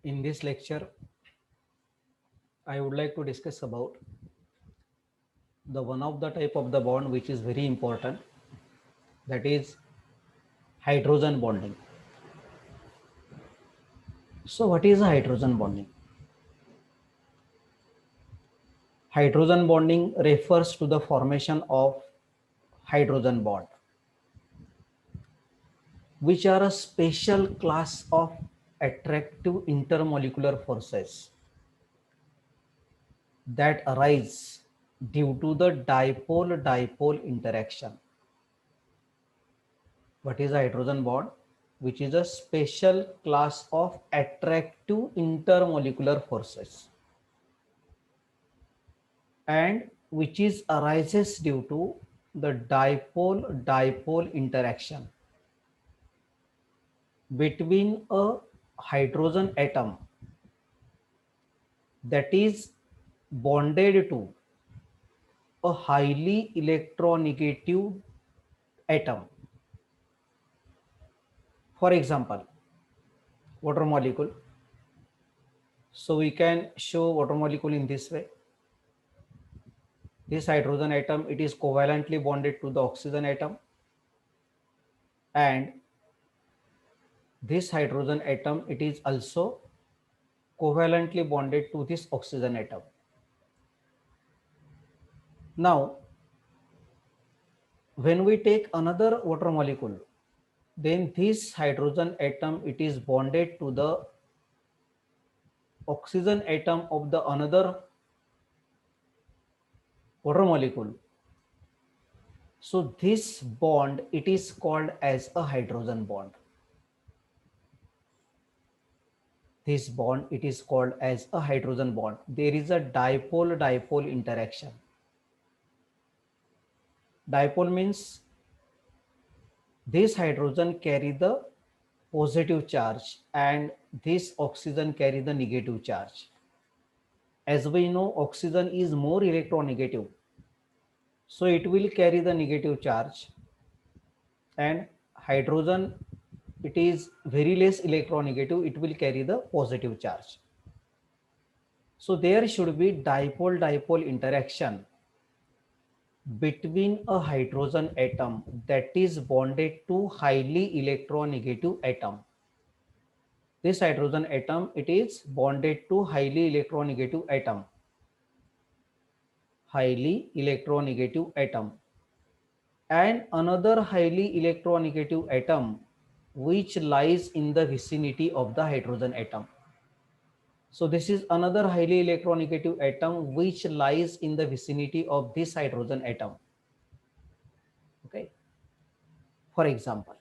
In this lecture, I would like to discuss about the one of the type of the bond which is very important, that is hydrogen bonding. So what is hydrogen bonding? Hydrogen bonding refers to the formation of hydrogen bond, which are a special class of attractive intermolecular forces that arise due to the dipole-dipole interaction. What is a hydrogen bond? Which is a special class of attractive intermolecular forces and which is arises due to the dipole-dipole interaction between a hydrogen atom that is bonded to a highly electronegative atom. For example, water molecule. So we can show water molecule in this way. This hydrogen atom, it is covalently bonded to the oxygen atom, and this hydrogen atom, it is also covalently bonded to this oxygen atom. Now, when we take another water molecule, then this hydrogen atom, it is bonded to the oxygen atom of the another water molecule. So this bond, it is called as a hydrogen bond. This bond, it is called as a hydrogen bond. There is a dipole-dipole interaction. Dipole means this hydrogen carry the positive charge and this oxygen carry the negative charge. As we know, oxygen is more electronegative, so it will carry the negative charge, and hydrogen, it is very less electronegative, it will carry the positive charge. So there should be dipole-dipole interaction between a hydrogen atom that is bonded to highly electronegative atom. This hydrogen atom, it is bonded to highly electronegative atom. Highly electronegative atom. And another highly electronegative atom which lies in the vicinity of the hydrogen atom. So this is another highly electronegative atom which lies in the vicinity of this hydrogen atom. Okay. For example,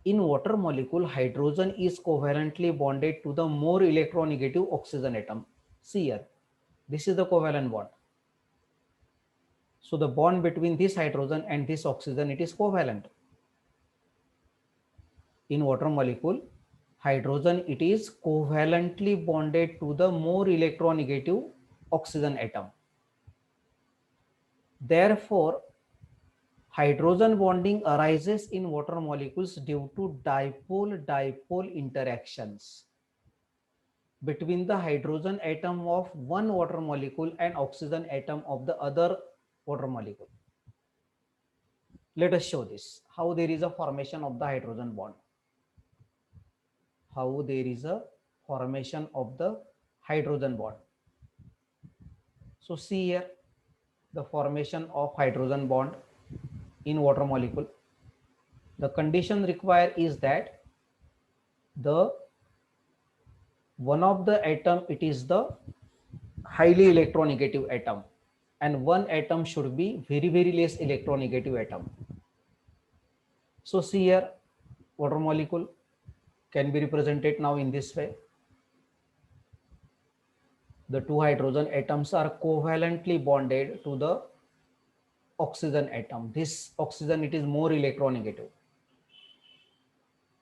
in water molecule, hydrogen is covalently bonded to the more electronegative oxygen atom. See here, this is the covalent bond. So the bond between this hydrogen and this oxygen, it is covalent. In water molecule, hydrogen, it is covalently bonded to the more electronegative oxygen atom. Therefore, hydrogen bonding arises in water molecules due to dipole-dipole interactions between the hydrogen atom of one water molecule and oxygen atom of the other water molecule. Let us show this, how there is a formation of the hydrogen bond. How there is a formation of the hydrogen bond. So see here, the formation of hydrogen bond in water molecule. The condition required is that the one of the atom, it is the highly electronegative atom, and one atom should be very less electronegative atom. So see here, water molecule can be represented now in this way. The two hydrogen atoms are covalently bonded to the oxygen atom. This oxygen, it is more electronegative.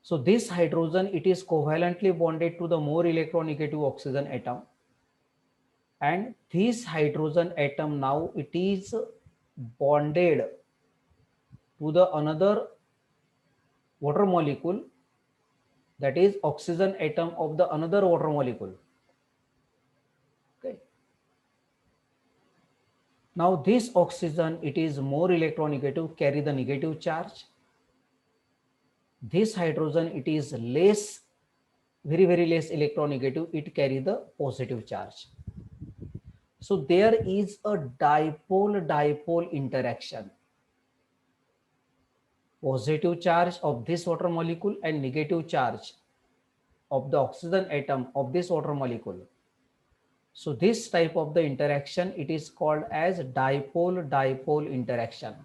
So this hydrogen, it is covalently bonded to the more electronegative oxygen atom, and this hydrogen atom now, it is bonded to the another water molecule that is oxygen atom of the another water molecule. Okay. Now this oxygen, it is more electronegative, carry the negative charge. This hydrogen, it is less, very less electronegative, it carry the positive charge. So there is a dipole interaction. Positive charge of this water molecule and negative charge of the oxygen atom of this water molecule. So this type of the interaction, it is called as dipole interaction.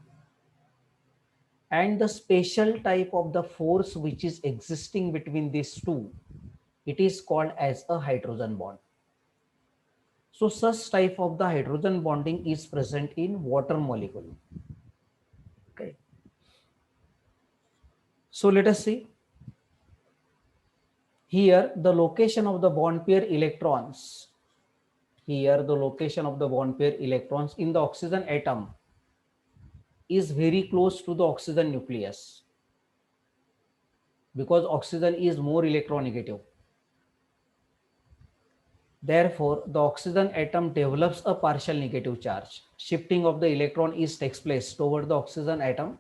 And the special type of the force which is existing between these two, it is called as a hydrogen bond. So such type of the hydrogen bonding is present in water molecule. Okay. So let us see. Here the location of the bond pair electrons. Here the location of the bond pair electrons in the oxygen atom is very close to the oxygen nucleus, because oxygen is more electronegative. Therefore, the oxygen atom develops a partial negative charge. Shifting of the electron takes place toward the oxygen atom.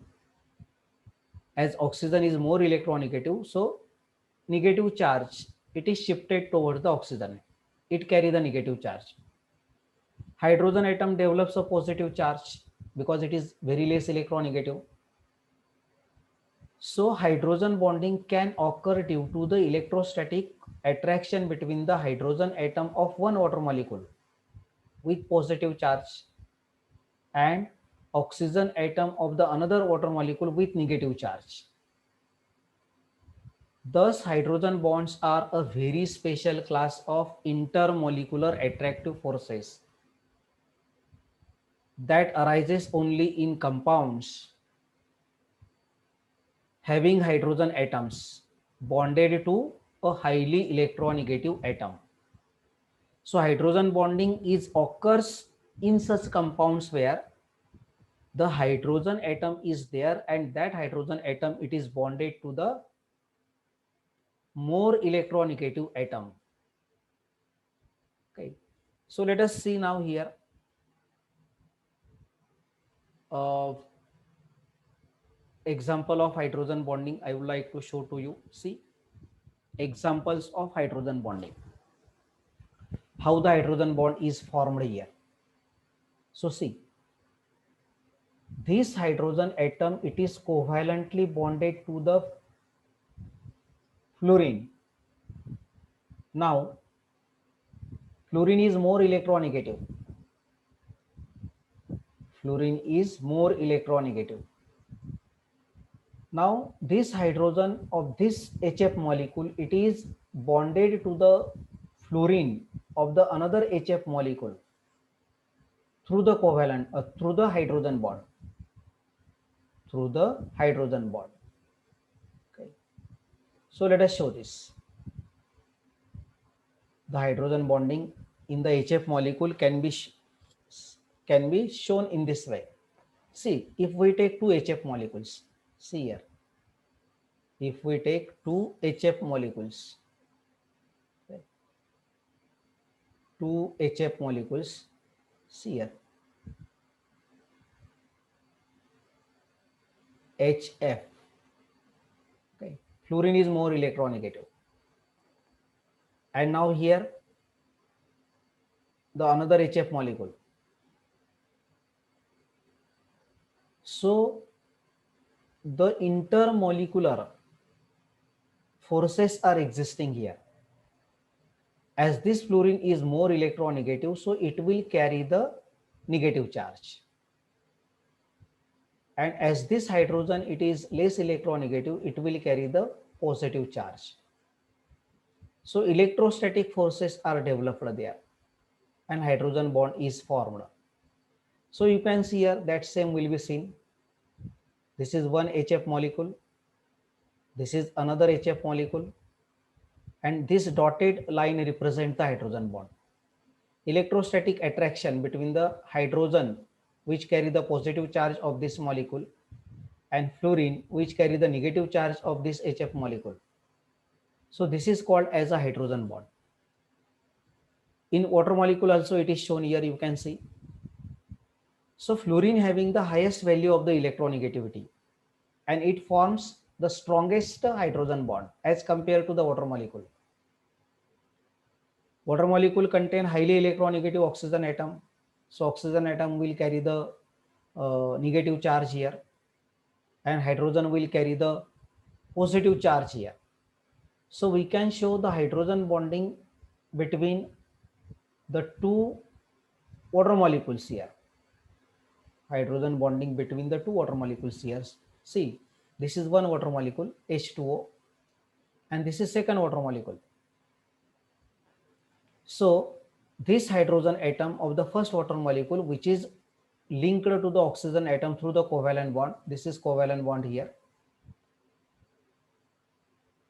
As oxygen is more electronegative, so negative charge, it is shifted towards the oxygen. It carries the negative charge. Hydrogen atom develops a positive charge because it is very less electronegative. So hydrogen bonding can occur due to the electrostatic attraction between the hydrogen atom of one water molecule with positive charge and oxygen atom of the another water molecule with negative charge. Thus, hydrogen bonds are a very special class of intermolecular attractive forces that arises only in compounds having hydrogen atoms bonded to a highly electronegative atom. So hydrogen bonding occurs in such compounds where the hydrogen atom is there, and that hydrogen atom, it is bonded to the more electronegative atom. Okay. So let us see now here. Example of hydrogen bonding I would like to show to you. See, examples of hydrogen bonding. How the hydrogen bond is formed here. So see, this hydrogen atom, it is covalently bonded to the fluorine. Now, fluorine is more electronegative. Fluorine is more electronegative. Now, this hydrogen of this HF molecule, it is bonded to the fluorine of the another HF molecule through the covalent, through the hydrogen bond. Through the hydrogen bond. Okay. So let us show this. The hydrogen bonding in the HF molecule can be shown in this way. See, if we take two HF molecules, see here. If we take two HF molecules, okay, two HF molecules, see here, HF. Okay, fluorine is more electronegative. And now here, the another HF molecule. So the intermolecular forces are existing here. As this fluorine is more electronegative, so it will carry the negative charge. And as this hydrogen, it is less electronegative, it will carry the positive charge. So electrostatic forces are developed there and hydrogen bond is formed. So you can see here that same will be seen. This is one HF molecule. This is another HF molecule. And this dotted line represents the hydrogen bond. Electrostatic attraction between the hydrogen, which carry the positive charge of this molecule, and fluorine, which carry the negative charge of this HF molecule. So this is called as a hydrogen bond. In water molecule also it is shown here, you can see. So fluorine having the highest value of the electronegativity, and it forms the strongest hydrogen bond as compared to the water molecule. Water molecule contain highly electronegative oxygen atom. So oxygen atom will carry the negative charge here, and hydrogen will carry the positive charge here. So we can show the hydrogen bonding between the two water molecules here. Hydrogen bonding between the two water molecules here. See, this is one water molecule, H2O, and this is second water molecule. So this hydrogen atom of the first water molecule, which is linked to the oxygen atom through the covalent bond. This is covalent bond here.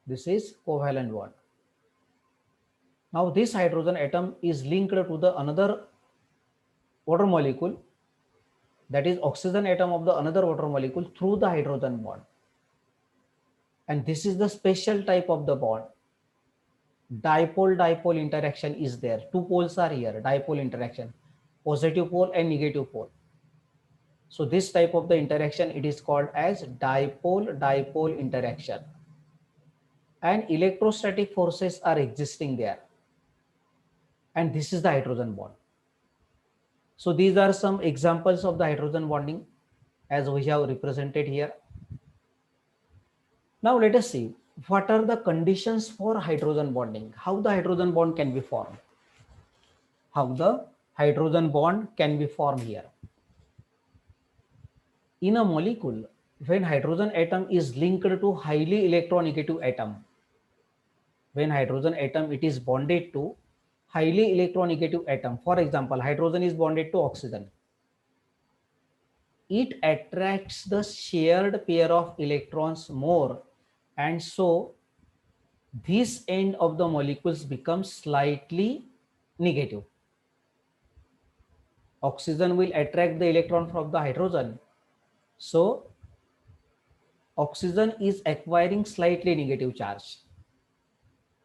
This is covalent bond. Now this hydrogen atom is linked to the another water molecule, that is oxygen atom of the another water molecule through the hydrogen bond. And this is the special type of the bond. Dipole-dipole interaction is there. Two poles are here, dipole interaction, positive pole and negative pole. So this type of the interaction, it is called as dipole-dipole interaction. And electrostatic forces are existing there. And this is the hydrogen bond. So these are some examples of the hydrogen bonding as we have represented here. Now let us see what are the conditions for hydrogen bonding, how the hydrogen bond can be formed. How the hydrogen bond can be formed here. In a molecule, when hydrogen atom is linked to highly electronegative atom, when hydrogen atom it is bonded to highly electronegative atom, for example, hydrogen is bonded to oxygen, it attracts the shared pair of electrons more, and so this end of the molecules becomes slightly negative. Oxygen will attract the electron from the hydrogen, so oxygen is acquiring slightly negative charge,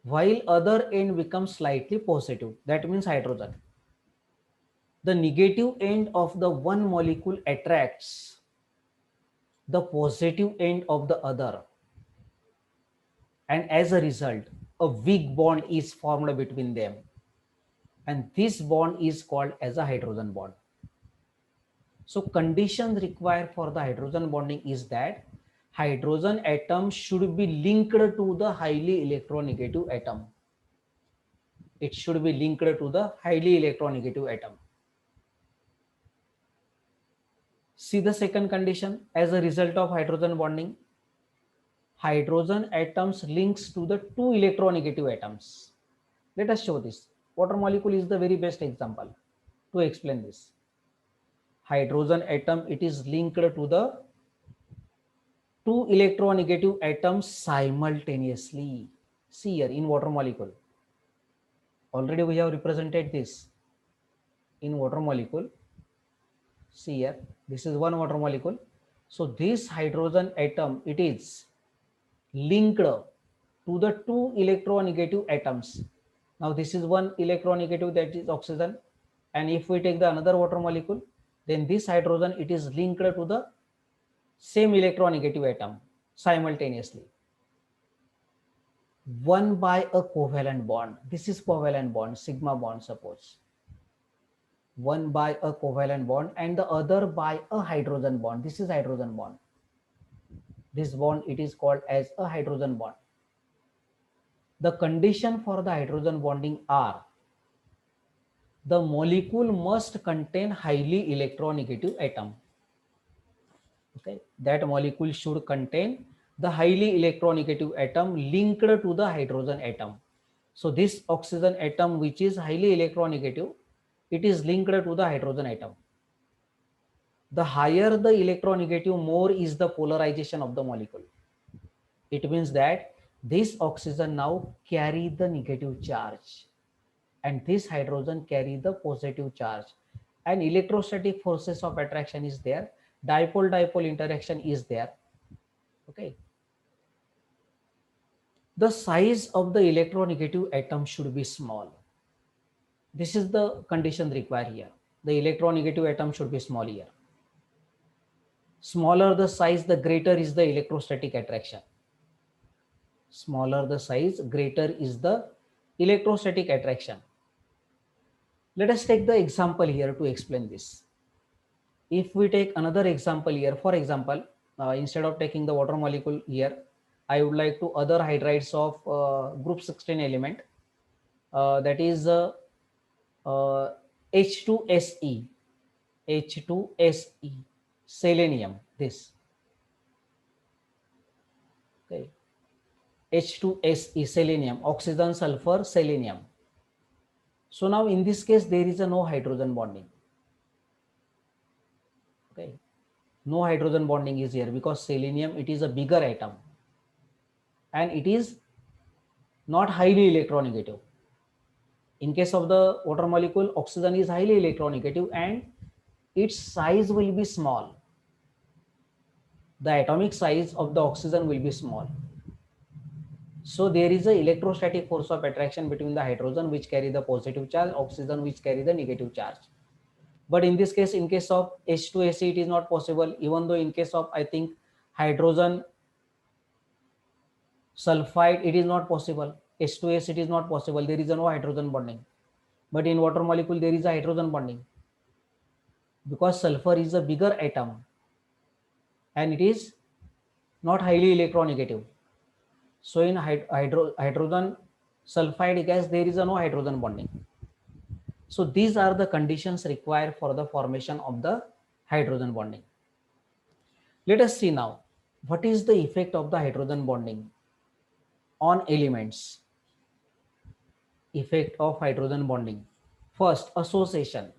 while other end becomes slightly positive, that means hydrogen. The negative end of the one molecule attracts the positive end of the other, and as a result a weak bond is formed between them, and this bond is called as a hydrogen bond. So conditions required for the hydrogen bonding is that hydrogen atom should be linked to the highly electronegative atom. It should be linked to the highly electronegative atom. See the second condition, as a result of hydrogen bonding, hydrogen atoms links to the two electronegative atoms. Let us show this. Water molecule is the very best example to explain this. Hydrogen atom, it is linked to the two electronegative atoms simultaneously. See here in water molecule. Already we have represented this in water molecule. See here, this is one water molecule. So this hydrogen atom, it is linked to the two electronegative atoms. Now this is one electronegative, that is oxygen, and if we take the another water molecule, then this hydrogen, it is linked to the same electronegative atom simultaneously, one by a covalent bond. This is covalent bond, sigma bond, suppose one by a covalent bond and the other by a hydrogen bond. This is hydrogen bond. This bond, it is called as a hydrogen bond. The condition for the hydrogen bonding are the molecule must contain highly electronegative atom. Okay, that molecule should contain the highly electronegative atom linked to the hydrogen atom. So this oxygen atom, which is highly electronegative, it is linked to the hydrogen atom. The higher the electronegative, more is the polarization of the molecule. It means that this oxygen now carry the negative charge and this hydrogen carry the positive charge, and electrostatic forces of attraction is there, dipole-dipole interaction is there. Okay. The size of the electronegative atom should be small. This is the condition required here. The electronegative atom should be small here. Smaller the size, the greater is the electrostatic attraction. Smaller the size, greater is the electrostatic attraction. Let us take the example here to explain this. If we take another example here, for example, instead of taking the water molecule here, I would like to other hydrides of group 16 element, that is H2Se, H2Se, selenium, this, okay, H2Se, selenium, oxygen, sulfur, selenium. So now in this case, there is a no hydrogen bonding. Okay, no hydrogen bonding is here because selenium, it is a bigger atom and it is not highly electronegative. In case of the water molecule, oxygen is highly electronegative and its size will be small. The atomic size of the oxygen will be small. So there is a electrostatic force of attraction between the hydrogen which carry the positive charge, oxygen which carry the negative charge. But in this case, in case of H2Se, it is not possible, even though in case of, I think, hydrogen sulfide, it is not possible. H2S, it is not possible. There is no hydrogen bonding. But in water molecule, there is a hydrogen bonding because sulfur is a bigger atom and it is not highly electronegative. So in hydrogen sulfide gas, there is no hydrogen bonding. So these are the conditions required for the formation of the hydrogen bonding. Let us see now, what is the effect of the hydrogen bonding on elements? Effect of hydrogen bonding. First, association.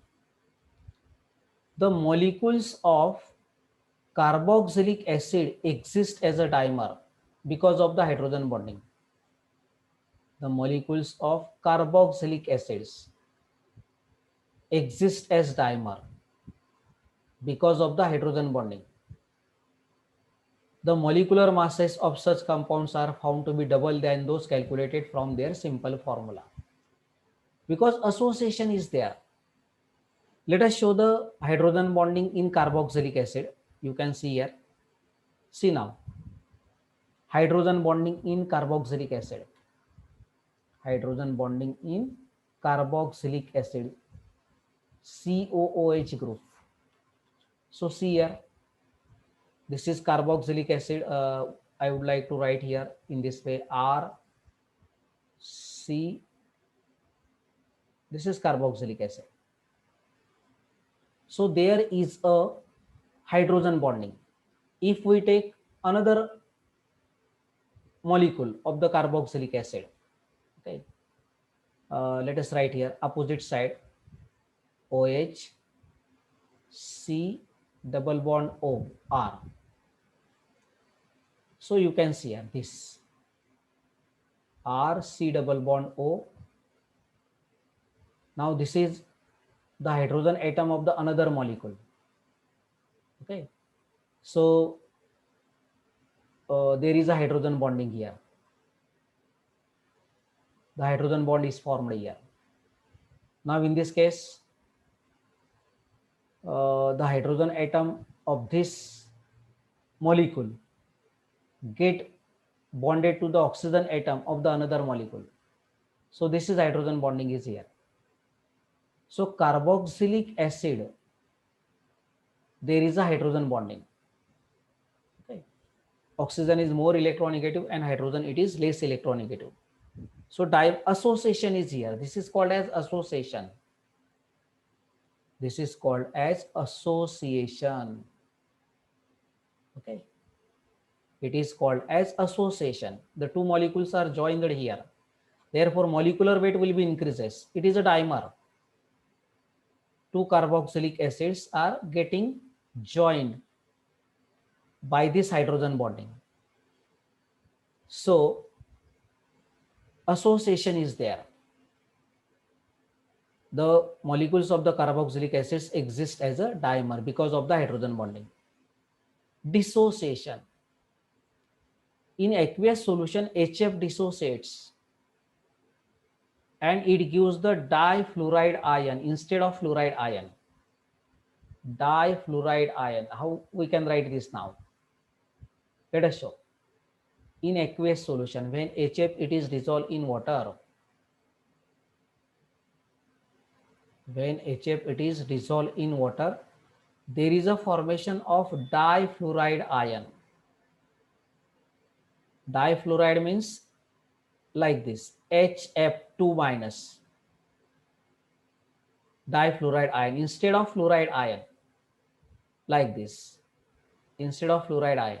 The molecules of carboxylic acid exist as a dimer because of the hydrogen bonding. The molecules of carboxylic acids exist as dimer because of the hydrogen bonding. The molecular masses of such compounds are found to be double than those calculated from their simple formula. Because association is there. Let us show the hydrogen bonding in carboxylic acid. You can see here. See now. Hydrogen bonding in carboxylic acid. Hydrogen bonding in carboxylic acid. COOH group. So see here. This is carboxylic acid. I would like to write here in this way, R C. This is carboxylic acid. So there is a hydrogen bonding. If we take another molecule of the carboxylic acid, okay, let us write here opposite side, OH C double bond O R. So you can see here this R C double bond O. Now this is the hydrogen atom of the another molecule. Okay, so there is a hydrogen bonding here. The hydrogen bond is formed here. Now in this case, the hydrogen atom of this molecule get bonded to the oxygen atom of the another molecule. So this is hydrogen bonding is here. So carboxylic acid, there is a hydrogen bonding. Okay, oxygen is more electronegative and hydrogen it is less electronegative. So association is here. This is called as association. This is called as association. Okay, it is called as association. The two molecules are joined here. Therefore, molecular weight will be increases. It is a dimer. Two carboxylic acids are getting joined by this hydrogen bonding. So association is there. The molecules of the carboxylic acids exist as a dimer because of the hydrogen bonding. Dissociation. In aqueous solution, HF dissociates and it gives the difluoride ion instead of fluoride ion. Difluoride ion. How we can write this now? Let us show. In aqueous solution, when HF it is dissolved in water, when HF it is dissolved in water, there is a formation of difluoride ion. Difluoride means like this, HF2 minus, difluoride ion instead of fluoride ion, like this, instead of fluoride ion.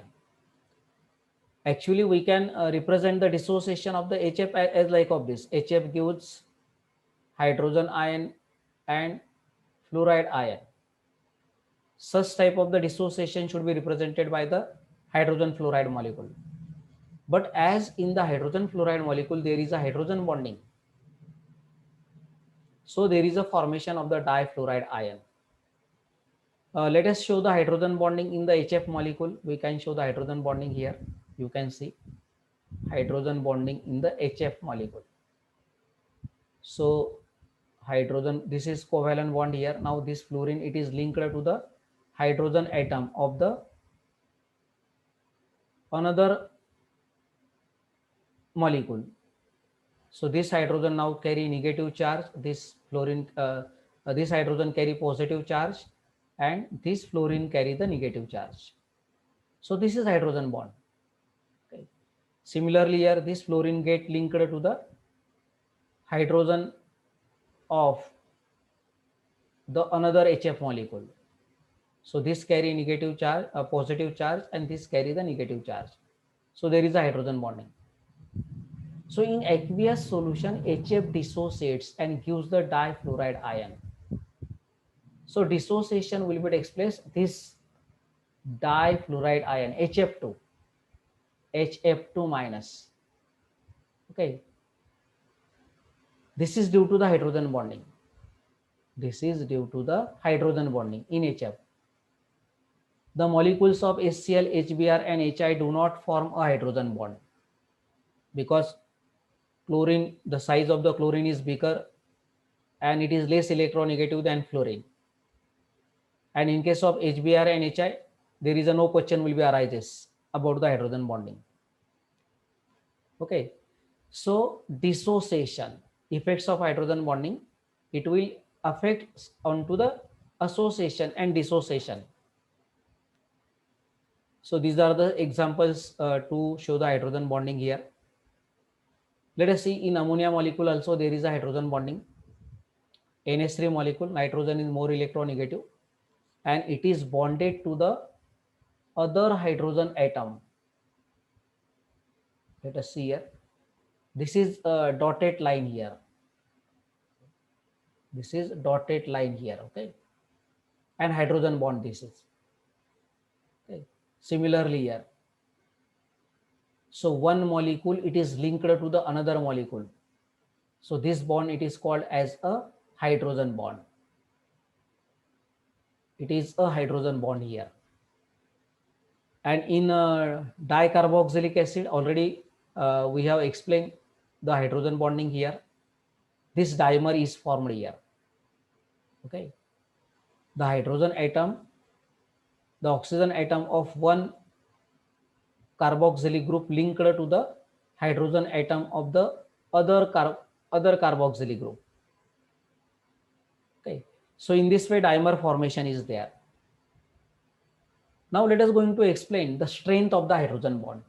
Actually, we can represent the dissociation of the HF as like of this. HF gives hydrogen ion and fluoride ion. Such type of the dissociation should be represented by the hydrogen fluoride molecule. But as in the hydrogen fluoride molecule, there is a hydrogen bonding. So there is a formation of the difluoride ion. Let us show the hydrogen bonding in the HF molecule. We can show the hydrogen bonding here. You can see hydrogen bonding in the HF molecule. So hydrogen, this is covalent bond here. Now this fluorine, it is linked to the hydrogen atom of the another molecule. So this hydrogen now carry negative charge, this fluorine, this hydrogen carry positive charge, and this fluorine carry the negative charge. So this is hydrogen bond. Okay. Similarly here, this fluorine get linked to the hydrogen of the another HF molecule. So this carry negative charge, a positive charge, and this carry the negative charge. So there is a hydrogen bonding. So in aqueous solution, HF dissociates and gives the difluoride ion. So dissociation will be takes place this difluoride ion HF2, HF2 minus. Okay. This is due to the hydrogen bonding. This is due to the hydrogen bonding in HF. The molecules of HCl, HBr and HI do not form a hydrogen bond because chlorine, the size of the chlorine is bigger and it is less electronegative than fluorine. And in case of HBr and HI, there is a no question will be arises about the hydrogen bonding. Okay. So dissociation, effects of hydrogen bonding, it will affect onto the association and dissociation. So these are the examples to show the hydrogen bonding here. Let us see in ammonia molecule also there is a hydrogen bonding. NH3 molecule, nitrogen is more electronegative and it is bonded to the other hydrogen atom. Let us see here. This is a dotted line here. This is dotted line here, okay? And hydrogen bond this is. Okay. Similarly here. So one molecule, it is linked to the another molecule. So this bond, it is called as a hydrogen bond. It is a hydrogen bond here. And in dicarboxylic acid, already we have explained the hydrogen bonding here. This dimer is formed here. Okay. The hydrogen atom, the oxygen atom of one carboxylic group linked to the hydrogen atom of the other carboxylic group. Okay. So in this way, dimer formation is there. Now let us going to explain the strength of the hydrogen bond.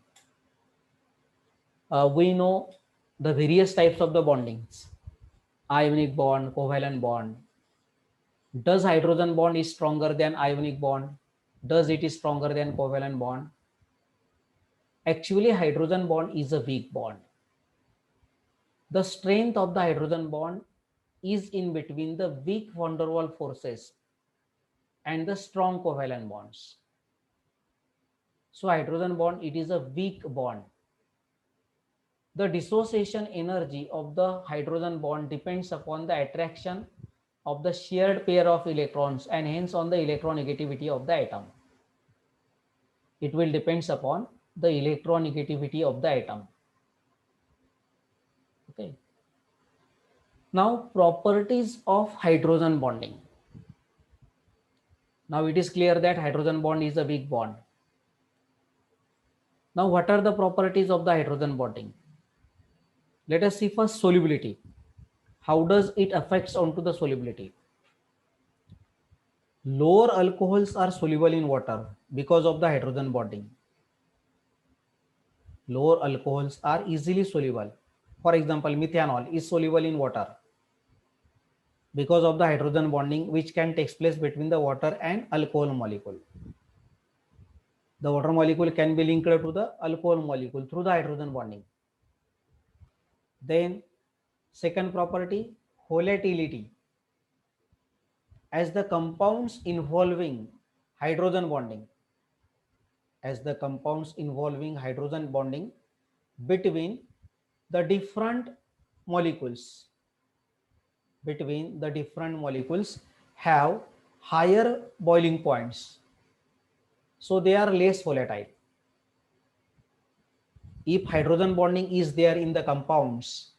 We know the various types of the bondings: ionic bond, covalent bond. Does hydrogen bond is stronger than ionic bond? Does it is stronger than covalent bond? Actually, hydrogen bond is a weak bond. The strength of the hydrogen bond is in between the weak van der Waals forces and the strong covalent bonds. So hydrogen bond, it is a weak bond. The dissociation energy of the hydrogen bond depends upon the attraction of the shared pair of electrons and hence on the electronegativity of the atom. It will depends upon the electronegativity of the atom. Okay. Now properties of hydrogen bonding. Now it is clear that hydrogen bond is a weak bond. Now what are the properties of the hydrogen bonding? Let us see first solubility. How does it affects onto the solubility? Lower alcohols are soluble in water because of the hydrogen bonding. Lower alcohols are easily soluble. For example, methanol is soluble in water because of the hydrogen bonding which can take place between the water and alcohol molecule. The water molecule can be linked to the alcohol molecule through the hydrogen bonding. Then second property, volatility. As the compounds involving hydrogen bonding, between the different molecules, have higher boiling points, so they are less volatile. If hydrogen bonding is there in the compounds,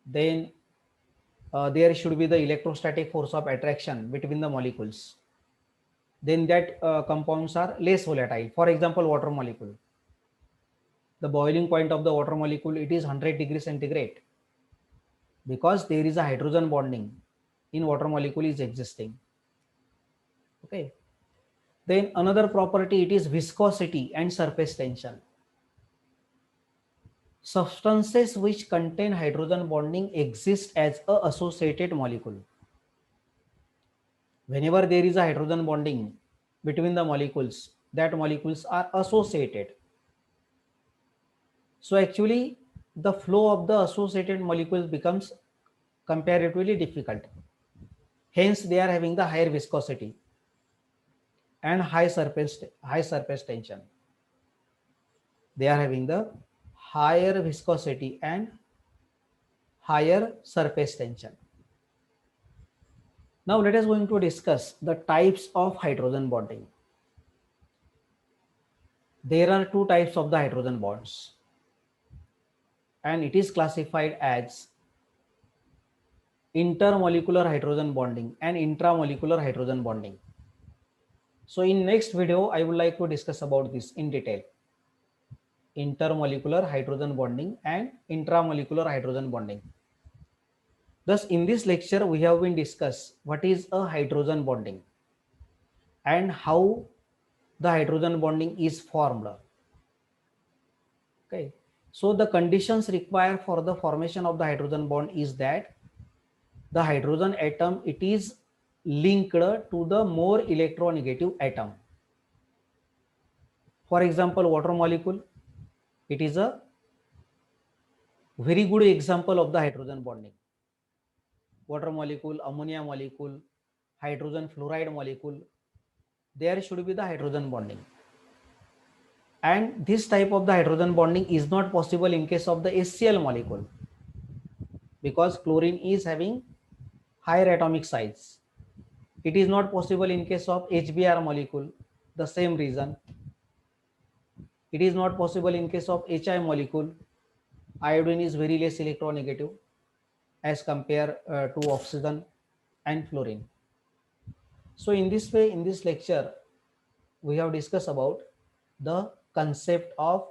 then there should be the electrostatic force of attraction between the molecules. Then that compounds are less volatile. For example, water molecule. The boiling point of the water molecule, it is 100 degrees centigrade because there is a hydrogen bonding in water molecule is existing. Okay. Then another property, it is viscosity and surface tension. Substances which contain hydrogen bonding exist as a associated molecule. Whenever there is a hydrogen bonding between the molecules, that molecules are associated. So actually the flow of the associated molecules becomes comparatively difficult. Hence they are having the higher viscosity and high surface tension. They are having the higher viscosity and higher surface tension. Now let us going to discuss the types of hydrogen bonding. There are two types of the hydrogen bonds, and it is classified as intermolecular hydrogen bonding and intramolecular hydrogen bonding. So in next video, I would like to discuss about this in detail. Intermolecular hydrogen bonding and intramolecular hydrogen bonding. Thus, in this lecture, we have been discussed what is a hydrogen bonding and how the hydrogen bonding is formed. Okay. So the conditions required for the formation of the hydrogen bond is that the hydrogen atom, it is linked to the more electronegative atom. For example, water molecule, it is a very good example of the hydrogen bonding. Water molecule, ammonia molecule, hydrogen fluoride molecule, there should be the hydrogen bonding. And this type of the hydrogen bonding is not possible in case of the HCl molecule because chlorine is having higher atomic size. It is not possible in case of HBr molecule, the same reason. It is not possible in case of HI molecule. Iodine is very less electronegative as compared to oxygen and fluorine. So in this way, in this lecture, we have discussed about the concept of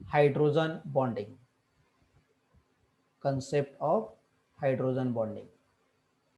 hydrogen bonding. Concept of hydrogen bonding.